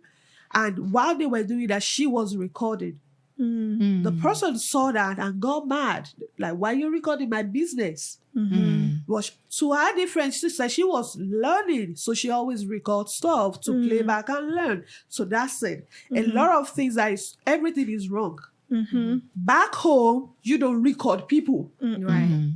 and while they were doing that, she was recording. The person saw that and got mad. Like, why are you recording my business? But to her difference, she said she was learning, so she always records stuff to play back and learn. So that's it. A lot of things everything is wrong. Back home, you don't record people. Right.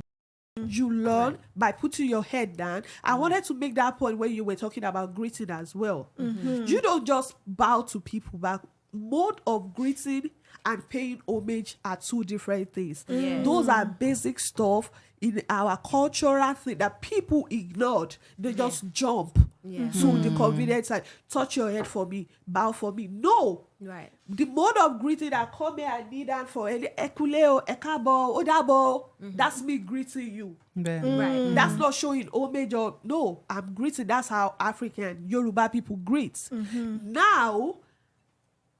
You learn by putting your head down. I wanted to make that point when you were talking about greeting as well. You don't just bow to people back. Mode of greeting and paying homage are two different things. Yeah. Those are basic stuff in our cultural thing that people ignored. They just jump to the convenience side. Touch your head for me, bow for me. No. Right. The mode of greeting that come here and kneel down for ekuleo, ekabo, odabo, that's me greeting you. Right. That's not showing homage or no, I'm greeting. That's how African Yoruba people greet. Now,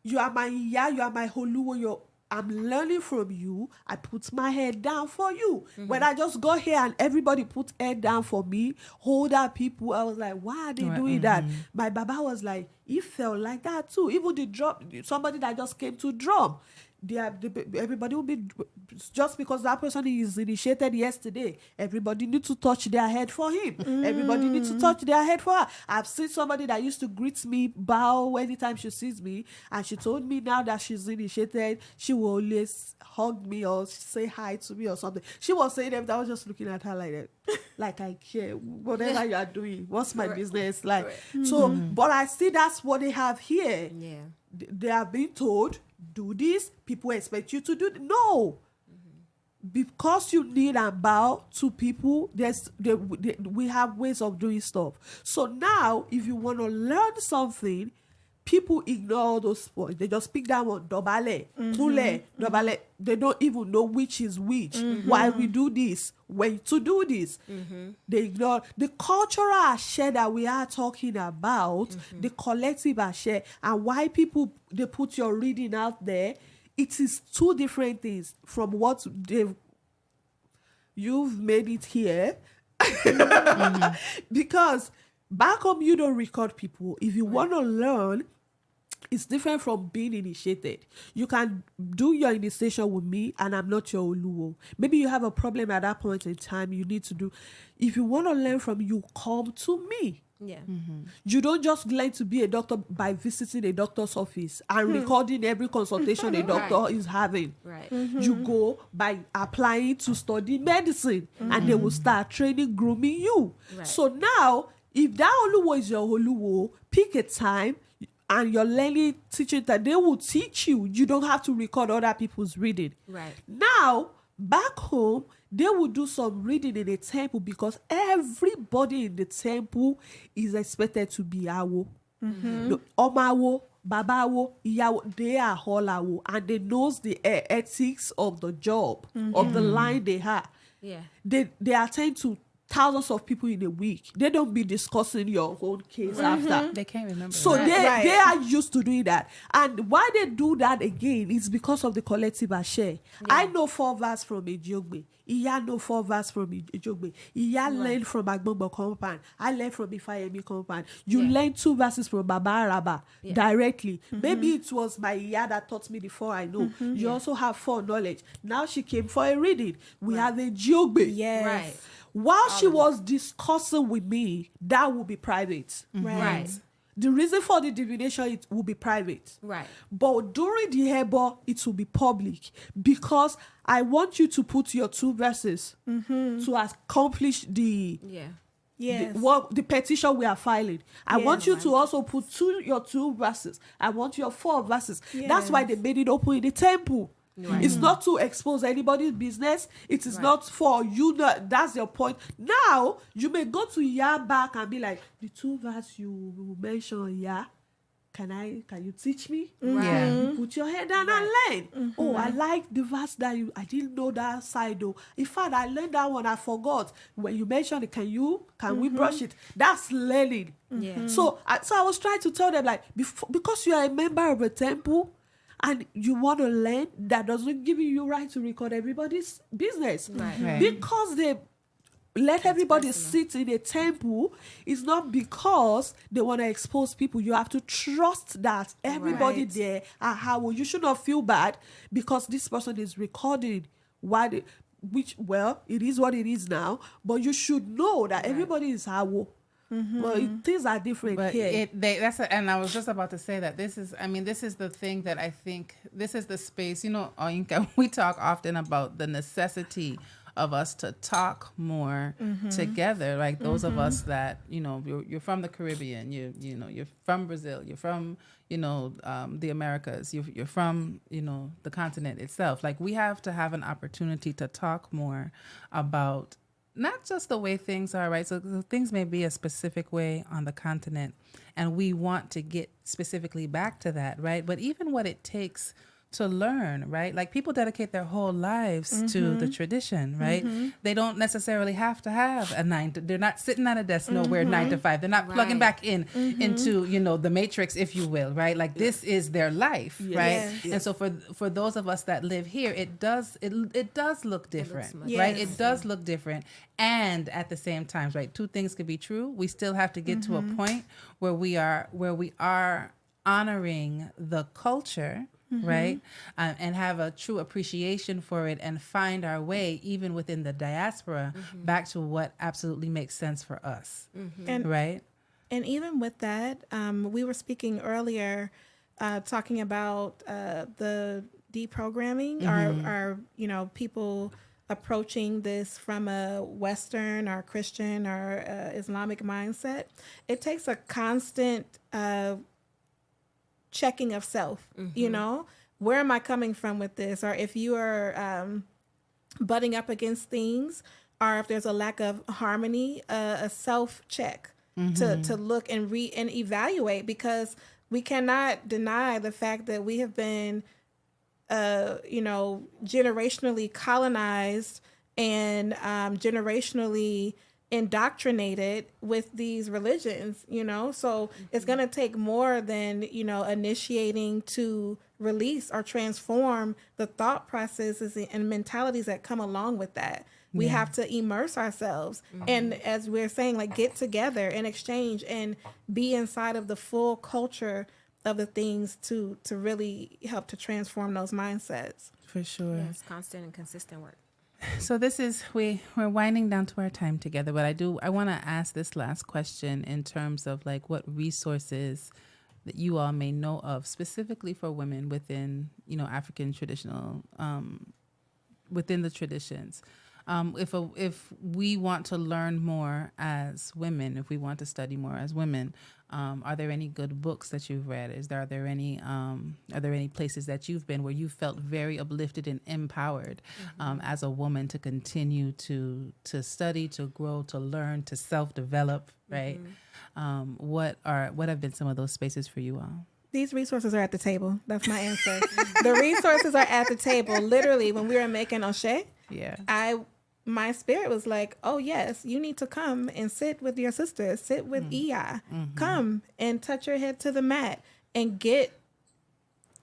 you are my Iya, you are my Holuwo, I'm learning from you. I put my head down for you. When I just got here and everybody put head down for me, older people, I was like, why are they doing that? My Baba was like, he felt like that too. Even the drum, somebody that just came to drum, everybody will be, just because that person is initiated yesterday, everybody needs to touch their head for him. Everybody needs to touch their head for her. I've seen somebody that used to greet me, bow anytime she sees me, and she told me now that she's initiated, she will always hug me or say hi to me or something. She was saying that, I was just looking at her like that. Like, I care, whatever you are doing, what's my business? Like, so, but I see that's what they have here. Yeah. They are being told, do this, people expect you to do no. Because you need and bow to people, we have ways of doing stuff. So now, if you want to learn something, people ignore all those points. They just pick that one, dobale, kule, dobale. They don't even know which is which. Why we do this, when to do this. They ignore the cultural share that we are talking about, the collective share, and why people, they put your reading out there. It is two different things from what you've made it here. Because back home, you don't record people. If you want to learn, it's different from being initiated. You can do your initiation with me and I'm not your Oluwo. Maybe you have a problem at that point in time you need to do. If you want to learn from you, come to me. Yeah. You don't just learn to be a doctor by visiting a doctor's office and recording every consultation a doctor is having. Right. You go by applying to study medicine and they will start training, grooming you. Right. So now, if that Oluwo is your Oluwo, pick a time and you're learning, teaching that they will teach you. You don't have to record other people's reading. Right. Now, back home, they will do some reading in a temple because everybody in the temple is expected to be Awo. Omawo, Babawo, Iyawo, they are all Awo, and they knows the ethics of the job, of the line they have. Yeah. They attend to thousands of people in a week. They don't be discussing your own case after. They can't remember. So they are used to doing that. And why they do that again is because of the collective share. I know 4 verses from Ejogbe. Iya know 4 verses from Ejogbe. Iya learned from Agbongbon compound. I learned from Ifayemi compound. You learn 2 verses from Baba Araba directly. Maybe it was my Iya that taught me the 4 I know. You also have 4 knowledge. Now she came for a reading. We have a Ejogbe. Yes. Right. While she was discussing with me, that would be private. Right. the reason for the divination, it will be private. Right. But during the Hebo, it will be public, because I want you to put your 2 verses to accomplish the Yes. the petition we are filing. I want you to also put your 2 verses. I want your 4 verses. That's why they made it open in the temple. Right. It's not to expose anybody's business. It is not for you. That's your point. Now, you may go to Iya back and be like, the 2 verses you mentioned, Iya, can you teach me? Yeah. You put your head down and learn. Oh, I like the verse that I didn't know that side though. In fact, I learned that one, I forgot. When you mentioned it, can we brush it? That's learning. Yeah. So I was trying to tell them, like, because you are a member of a temple and you want to learn, that doesn't give you right to record everybody's business. Right. Because they let everybody sit in a temple, is not because they want to expose people. You have to trust that everybody there are how you should not feel bad because this person is recording it is what it is now, but you should know that everybody is how. Well, things are different but here. And I was just about to say that this is the thing that I think, this is the space, Oyinka, we talk often about the necessity of us to talk more together, like those of us that you're from the Caribbean, you're from Brazil, you're from the Americas, you're from the continent itself. Like, we have to have an opportunity to talk more about not just the way things are, right? So things may be a specific way on the continent, and we want to get specifically back to that, right? But even what it takes to learn, right? Like, people dedicate their whole lives to the tradition, right? They don't necessarily have to have they're not sitting at a desk nowhere 9 to 5. They're not plugging back into, the matrix, if you will, right? Like, this is their life, right? Yes. And so for those of us that live here, it does look different, right? It does look different. And at the same time, right? 2 things could be true. We still have to get to a point where we are honoring the culture, right? And have a true appreciation for it and find our way, even within the diaspora, back to what absolutely makes sense for us, right? And even with that, we were speaking earlier, talking about the deprogramming, our people approaching this from a Western or Christian or Islamic mindset. It takes a constant checking of self, where am I coming from with this? Or if you are butting up against things, or if there's a lack of harmony, a self check to look and and evaluate, because we cannot deny the fact that we have been, generationally colonized and generationally indoctrinated with these religions, so it's going to take more than initiating to release or transform the thought processes and mentalities that come along with that. We have to immerse ourselves and, as we're saying, like, get together and exchange and be inside of the full culture of the things to really help to transform those mindsets. For sure. Yes, constant and consistent work. So this is, we're winding down to our time together, but I want to ask this last question in terms of, like, what resources that you all may know of specifically for women within, African traditional, within the traditions. If we want to learn more as women, if we want to study more as women, are there any good books that you've read? Are there any places that you've been where you felt very uplifted and empowered as a woman to continue to study, to grow, to learn, to self-develop, right? What have been some of those spaces for you all? These resources are at the table. That's my answer. The resources are at the table. Literally, when we were making Oshe, my spirit was like, oh, yes, you need to come and sit with your sister, sit with Iya. Come and touch your head to the mat and get,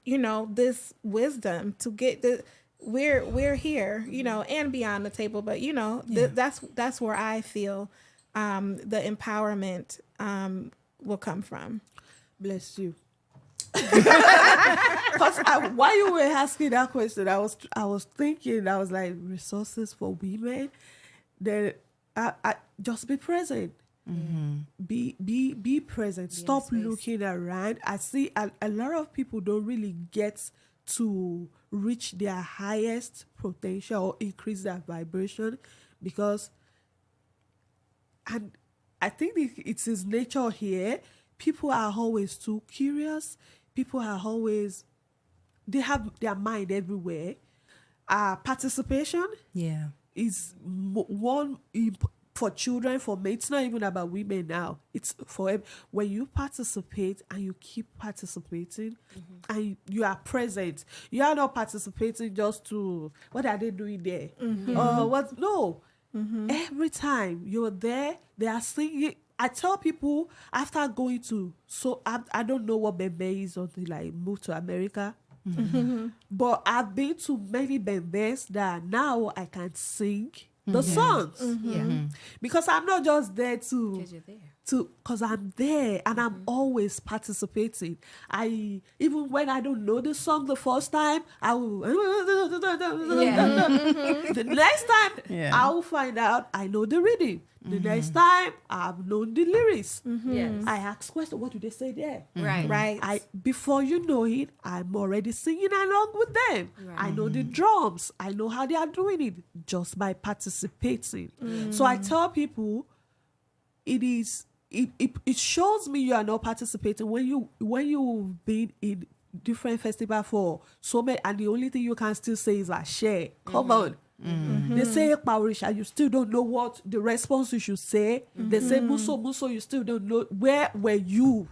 this wisdom to get the, we're here, and beyond the table. But, that's where I feel the empowerment will come from. Bless you. Because while you were asking that question, I was thinking, I was like, resources for women, then I just be present. Be present. Stop looking around. I see a lot of people don't really get to reach their highest potential or increase their vibration because, and I think it's his nature here. People are always too curious. People are always, they have their mind everywhere. Participation is one for children, for men. It's not even about women now. It's for when you participate and you keep participating and you are present. You are not participating just to, what are they doing there? What? No. Every time you're there, they are singing. I tell people after going to, so I don't know what Bembe is until I moved to America. But I've been to many Bembes that now I can sing the songs. Because I'm not just there because I'm there and I'm always participating. Even when I don't know the song the first time, I will the next time I will find out I know the rhythm. The next time I've known the lyrics. I ask questions, what do they say there? Right. Before you know it, I'm already singing along with them. I know the drums. I know how they are doing it just by participating. So I tell people, it shows me you are not participating when you've been in different festivals for so many, and the only thing you can still say is share. Come on. They say Paurisha, you still don't know what the response you should say. They say Muso, you still don't know. Where were you?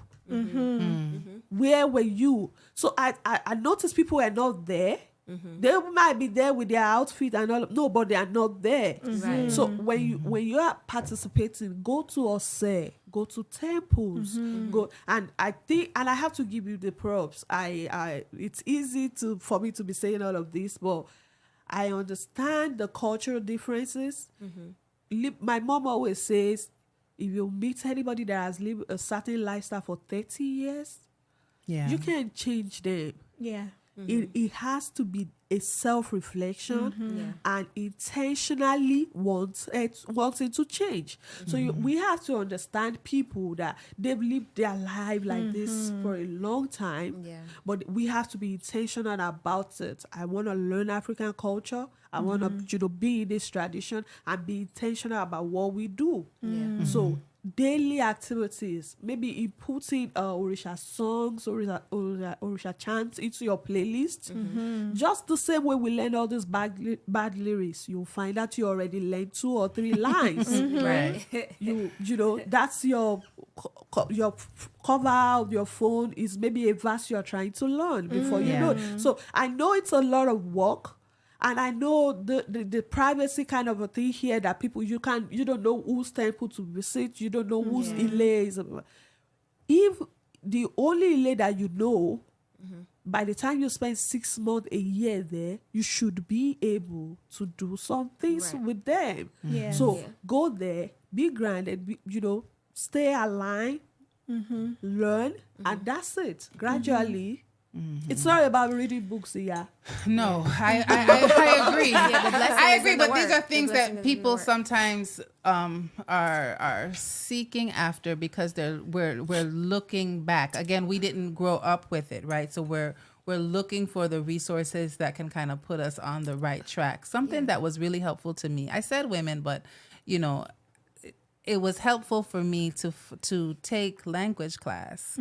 Where were you? So I noticed people are not there. They might be there with their outfit and all. No, but they are not there. So when you are participating, go to Ose, go to temples, go. And I think, and I have to give you the props. It's easy for me to be saying all of this, but I understand the cultural differences. My mom always says, if you meet anybody that has lived a certain lifestyle for 30 years, you can't change them. It has to be a self-reflection and intentionally wanting to change. So we have to understand people that they've lived their life like this for a long time, but we have to be intentional about it. I want to learn African culture. I want to be in this tradition and be intentional about what we do. So daily activities, maybe putting Orisha songs, Orisha chants into your playlist. Just the same way we learn all these bad lyrics, you'll find that you already learned 2 or 3 lines. You know, that's your cover of your phone is maybe a verse you're trying to learn before you know it. So I know it's a lot of work. And I know the privacy kind of a thing here that people, you don't know whose temple to visit. You don't know whose Ile is. If the only Ile that you know, by the time you spend 6 months, a year there, you should be able to do some things with them. So go there, be grounded, stay aligned, learn, and that's it. Gradually, it's not about reading books, No, I agree. I agree, but these are things that people sometimes are seeking after because we're looking back. Again, we didn't grow up with it, right? So we're looking for the resources that can kind of put us on the right track. Something that was really helpful to me. I said women, but it was helpful for me to take language class.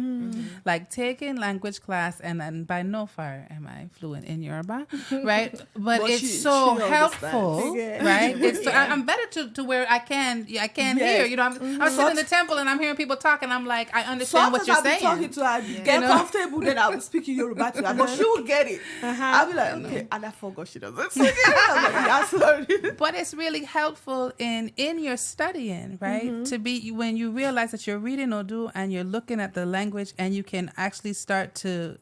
Like taking language class, and by no far am I fluent in Yoruba, right? But it's so helpful, right? It's I'm better to where I can hear. I'm sitting in the temple and I'm hearing people talk, and I'm like, I understand what you're saying. Talking to her, get comfortable, then I'll be speaking Yoruba to her, but she will get it. I'll be like, okay, and I forgot she doesn't speak it. Sorry. But it's really helpful in your studying, right? To be when you realize that you're reading Odu and you're looking at the language and you can actually start to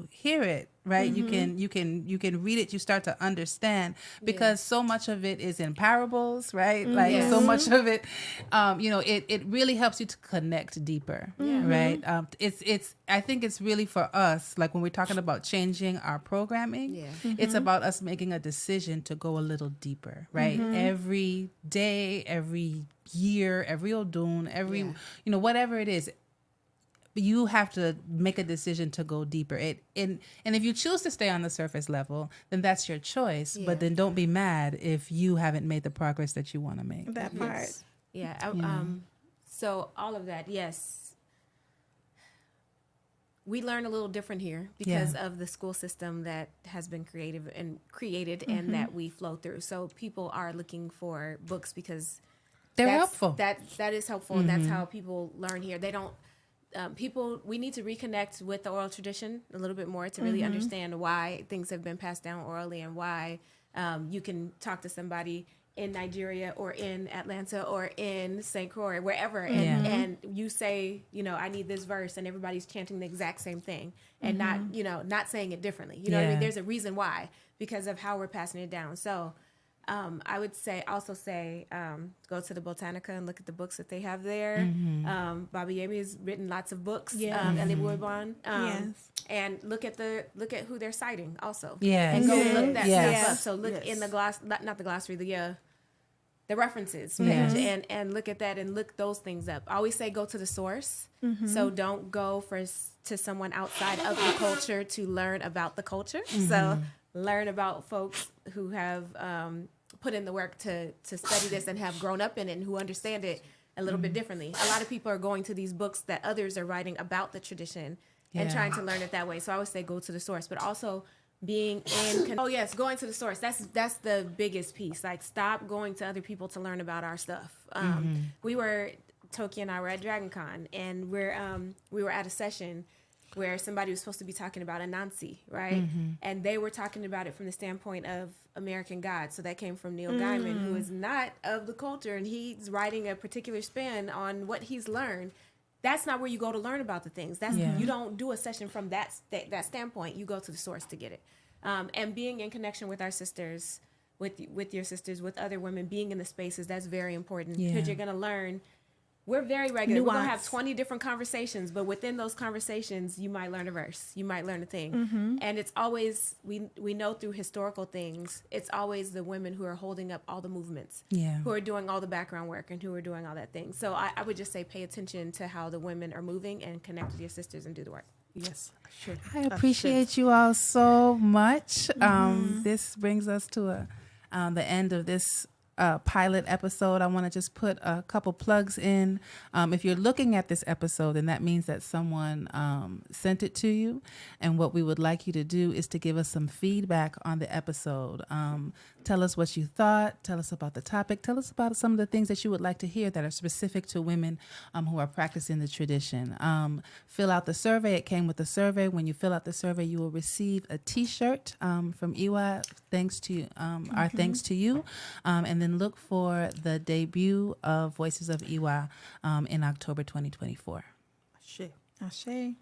hear it, right? You can read it, you start to understand, because so much of it is in parables, right? Like so much of it, it really helps you to connect deeper, right? I think it's really for us, like when we're talking about changing our programming, it's about us making a decision to go a little deeper, right? Every day, every year, every Odun, whatever it is. You have to make a decision to go deeper. And if you choose to stay on the surface level, then that's your choice. Yeah. But then don't be mad if you haven't made the progress that you want to make. That part. Yes. Yeah. So all of that, yes. We learn a little different here because of the school system that has been created and that we flow through. So people are looking for books because they're helpful. That is helpful. And that's how people learn here. They don't. We need to reconnect with the oral tradition a little bit more to really understand why things have been passed down orally and why you can talk to somebody in Nigeria or in Atlanta or in St. Croix, wherever, and you say, I need this verse, and everybody's chanting the exact same thing and not saying it differently. You know what I mean? There's a reason why, because of how we're passing it down. So I would also say go to the Botanica and look at the books that they have there. Bobby Yemi has written lots of books. Elebuibon. And look at who they're citing also. And go look that stuff up. So look in the not the glossary, the references page, and look at that and look those things up. I always say go to the source. So don't go to someone outside of the culture to learn about the culture. So learn about folks who have put in the work to study this and have grown up in it and who understand it a little bit differently. A lot of people are going to these books that others are writing about the tradition and trying to learn it that way. So I always say go to the source, but also being in going to the source. That's the biggest piece. Like, stop going to other people to learn about our stuff. Toki and I were at Dragon Con, and we were at a session where somebody was supposed to be talking about Anansi, right? And they were talking about it from the standpoint of American God. So that came from Neil Gaiman, who is not of the culture, and he's writing a particular spin on what he's learned. That's not where you go to learn about the things. You don't do a session from that standpoint. You go to the source to get it. And being in connection with our sisters, with your sisters, with other women, being in the spaces, that's very important, because you're going to learn. We're very regular. We're going to have 20 different conversations, but within those conversations, you might learn a verse. You might learn a thing. And it's always, we know through historical things, it's always the women who are holding up all the movements, who are doing all the background work, and who are doing all that thing. So I would just say pay attention to how the women are moving and connect with your sisters and do the work. Yes, sure. I appreciate you all so much. This brings us to the end of this pilot episode. I want to just put a couple plugs in. If you're looking at this episode, then that means that someone sent it to you. And what we would like you to do is to give us some feedback on the episode. Tell us what you thought. Tell us about the topic. Tell us about some of the things that you would like to hear that are specific to women who are practicing the tradition. Fill out the survey. It came with the survey. When you fill out the survey, you will receive a T-shirt from IWA. Thanks to our thanks to you. And then look for the debut of Voices of IWA in October 2024. Ashe. Ashe.